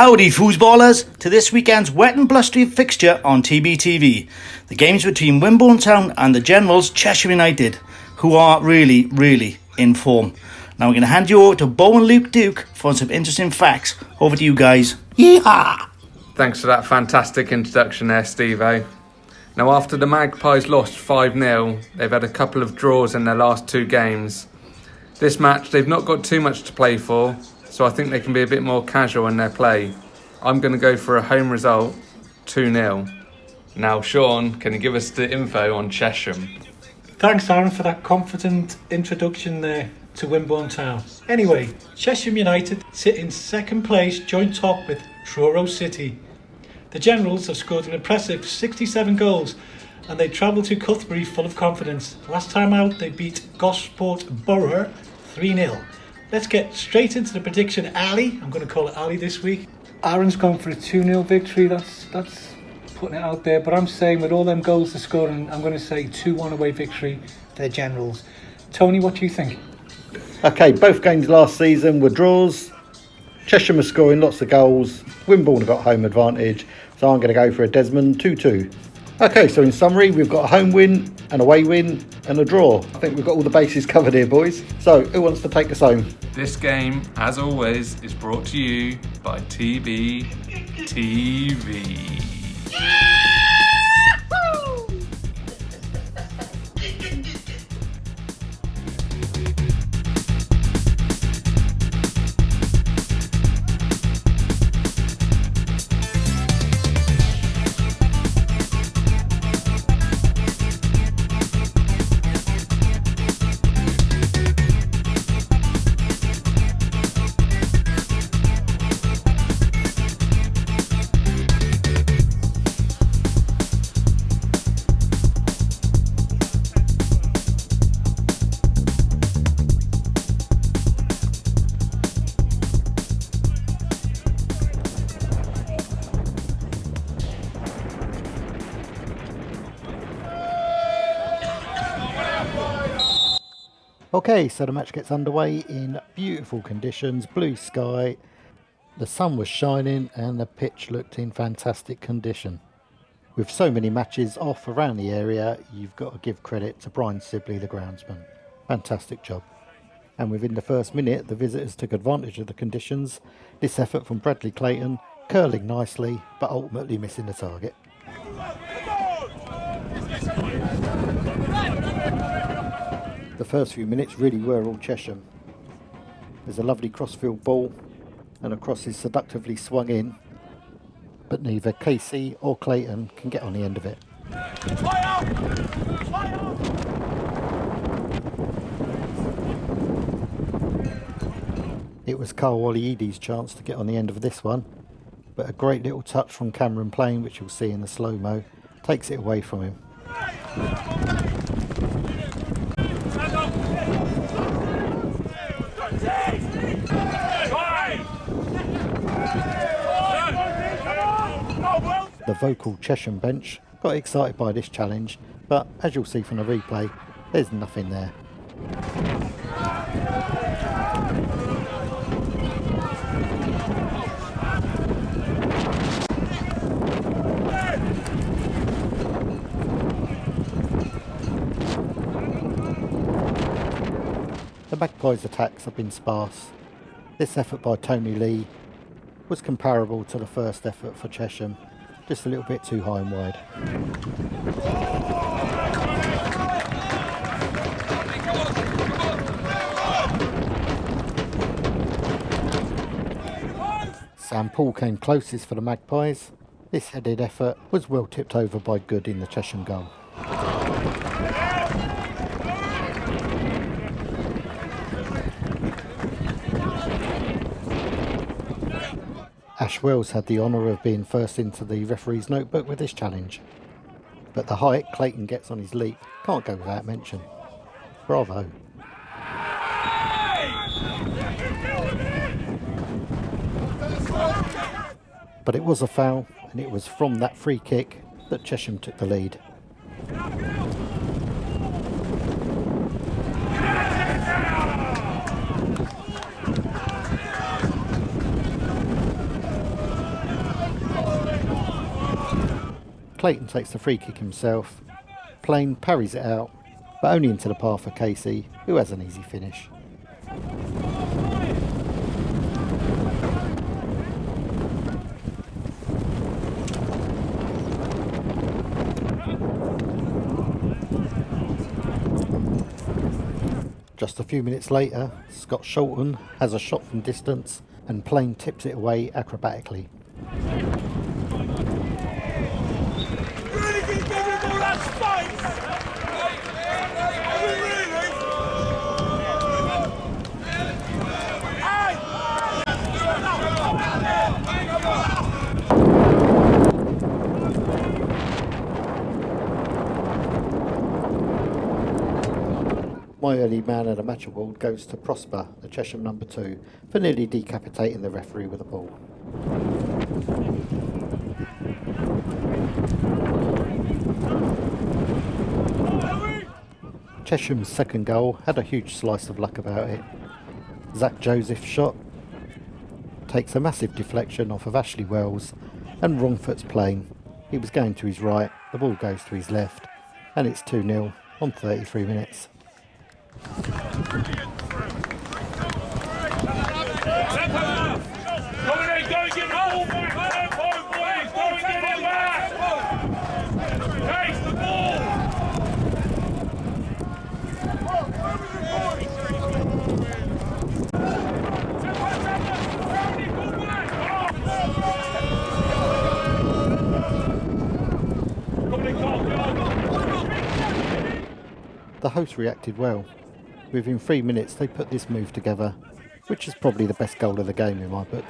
Howdy foosballers to this weekend's wet and blustery fixture on TBTV. The game's between Wimborne Town and the Generals Chesham United, who are really in form. Now we're going to hand you over to Bo and Luke Duke for some interesting facts. Over to you guys. Yeehaw! Thanks for that fantastic introduction there, Steve-O. Now after the Magpies lost 5-0, they've had a couple of draws in their last two games. This match they've not got too much to play for, so I think they can be a bit more casual in their play. I'm going to go for a home result, 2-0. Now Sean, can you give us the info on Chesham? Thanks Aaron for that confident introduction there to Wimborne Town. Anyway, Chesham United sit in second place, joint top with Truro City. The Generals have scored an impressive 67 goals and they travel to Cuthbury full of confidence. Last time out they beat Gosport Borough 3-0. Let's get straight into the prediction alley. I'm going to call it alley this week. Aaron's gone for a 2-0 victory. That's putting it out there. But I'm saying with all them goals they're scoring, I'm going to say 2-1 away victory for the Generals. Tony, what do you think? Okay, both games last season were draws. Chesham are scoring lots of goals. Wimborne have got home advantage. So I'm going to go for a Desmond 2-2. Okay, so in summary, we've got a home win, an away win and a draw. I think we've got all the bases covered here, boys. So, who wants to take us home? This game, as always, is brought to you by TBTV. Okay, so the match gets underway in beautiful conditions, blue sky, the sun was shining and the pitch looked in fantastic condition. With so many matches off around the area, you've got to give credit to Brian Sibley, the groundsman. Fantastic job. And within the first minute, the visitors took advantage of the conditions. This effort from Bradley Clayton, curling nicely, but ultimately missing the target. The first few minutes really were all Chesham. There's a lovely crossfield ball and a cross is seductively swung in, but neither Casey or Clayton can get on the end of it. It was Carl Walliedi's chance to get on the end of this one, but a great little touch from Cameron Plain, which you'll see in the slow-mo, takes it away from him. The vocal Chesham bench got excited by this challenge, but as you'll see from the replay, there's nothing there. The Magpies' attacks have been sparse. This effort by Tony Lee was comparable to the first effort for Chesham, just a little bit too high and wide. Sam Paul came closest for the Magpies. This headed effort was well tipped over by Good in the Chesham goal. Ash Wells had the honour of being first into the referee's notebook with this challenge. But the height Clayton gets on his leap can't go without mention. Bravo. But it was a foul, and it was from that free kick that Chesham took the lead. Clayton takes the free kick himself. Plain parries it out, but only into the path for Casey, who has an easy finish. Just a few minutes later, Scott Shelton has a shot from distance and Plain tips it away acrobatically. My early man of the match award goes to Prosper, the Chesham number 2, for nearly decapitating the referee with a ball. Chesham's second goal had a huge slice of luck about it. Zach Joseph's shot takes a massive deflection off of Ashley Wells and Wrongfoot's Plain. He was going to his right, the ball goes to his left, and it's 2-0 on 33 minutes. The hosts reacted well. Within 3 minutes they put this move together, which is probably the best goal of the game in my book.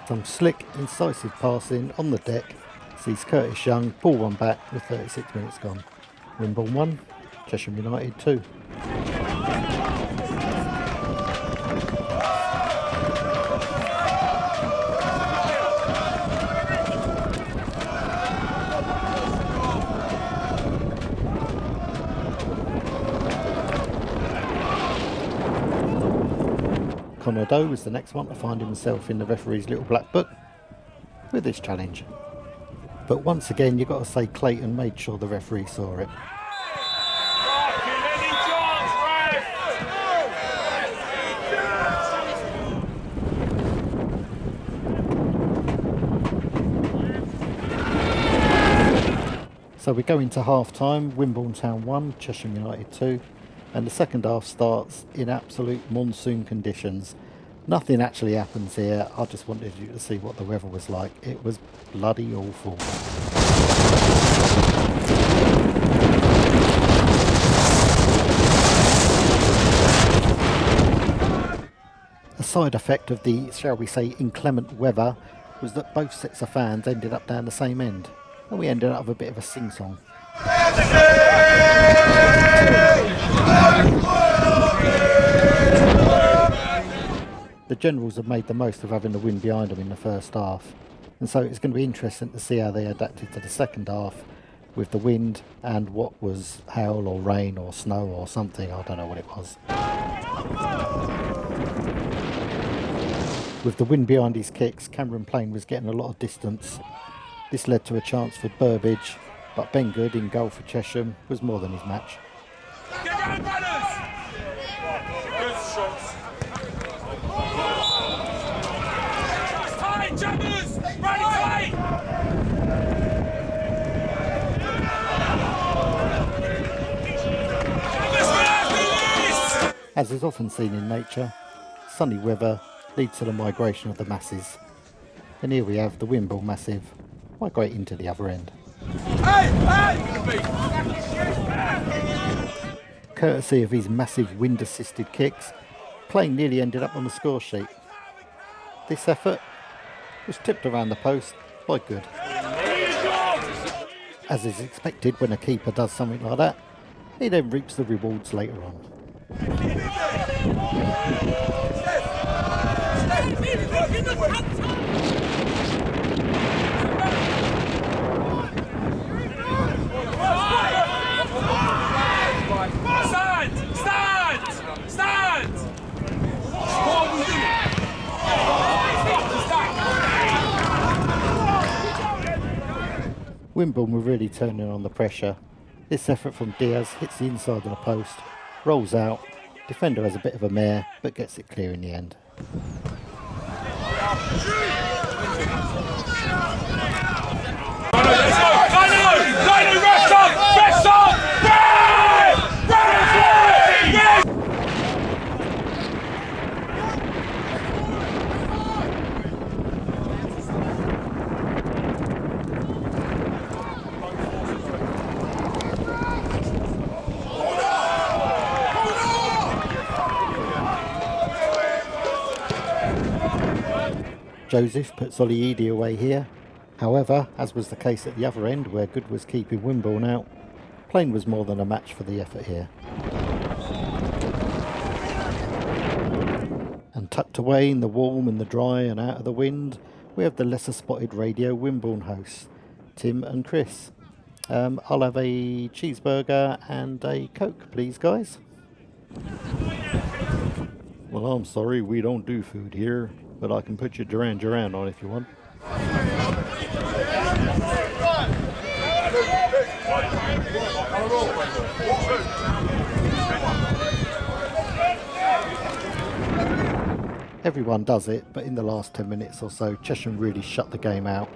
Some slick, incisive passing on the deck sees Curtis Young pull one back with 36 minutes gone. Wimborne 1, Chesham United 2. Connor Doe was the next one to find himself in the referee's little black book with this challenge. But once again, you've got to say Clayton made sure the referee saw it. So we go into half time, Wimborne Town 1, Chesham United 2. And the second half starts in absolute monsoon conditions. Nothing actually happens here. I just wanted you to see what the weather was like. It was bloody awful. A side effect of the, shall we say, inclement weather was that both sets of fans ended up down the same end. And we ended up with a bit of a sing-song. The Generals have made the most of having the wind behind them in the first half, and so it's going to be interesting to see how they adapted to the second half with the wind and what was hail or rain or snow or something. I don't know what it was. With the wind behind his kicks, Cameron Plain was getting a lot of distance. This led to a chance for Burbage, but Ben Good in goal for Chesham was more than his match. As is often seen in nature, sunny weather leads to the migration of the masses. And here we have the Wimborne Massive migrating to the other end. Courtesy of his massive wind-assisted kicks, Plain nearly ended up on the score sheet. This effort was tipped around the post by Good. As is expected when a keeper does something like that, he then reaps the rewards later on. Wimborne were really turning on the pressure. This effort from Diaz hits the inside of the post, rolls out, defender has a bit of a mare but gets it clear in the end. Joseph puts Ollie Eady away here. However, as was the case at the other end where Good was keeping Wimborne out, Plain was more than a match for the effort here. And tucked away in the warm and the dry and out of the wind, we have the lesser spotted Radio Wimborne hosts, Tim and Chris. I'll have a cheeseburger and a Coke, please, guys. Well, I'm sorry, we don't do food here, but I can put your Duran Duran on if you want. Everyone does it, but in the last 10 minutes or so, Chesham really shut the game out.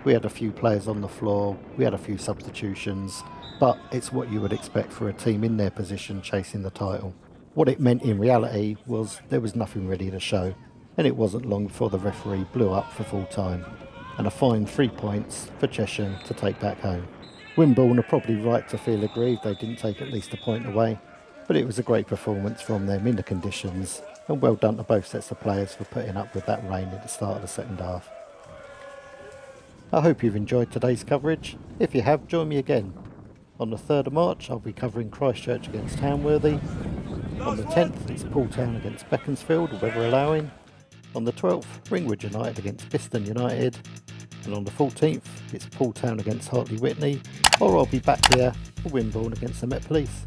We had a few players on the floor, we had a few substitutions, but it's what you would expect for a team in their position chasing the title. What it meant in reality was there was nothing ready to show, and it wasn't long before the referee blew up for full time, and a fine 3 points for Chesham to take back home. Wimborne are probably right to feel aggrieved they didn't take at least a point away, but it was a great performance from them in the conditions, and well done to both sets of players for putting up with that rain at the start of the second half. I hope you've enjoyed today's coverage. If you have, join me again. On the 3rd of March, I'll be covering Christchurch against Townworthy. On the 10th, it's Pooltown against Beaconsfield, weather allowing. On the 12th, Ringwood United against Piston United. And on the 14th, it's Pooltown against Hartley Whitney, or I'll be back here for Wimborne against the Met Police.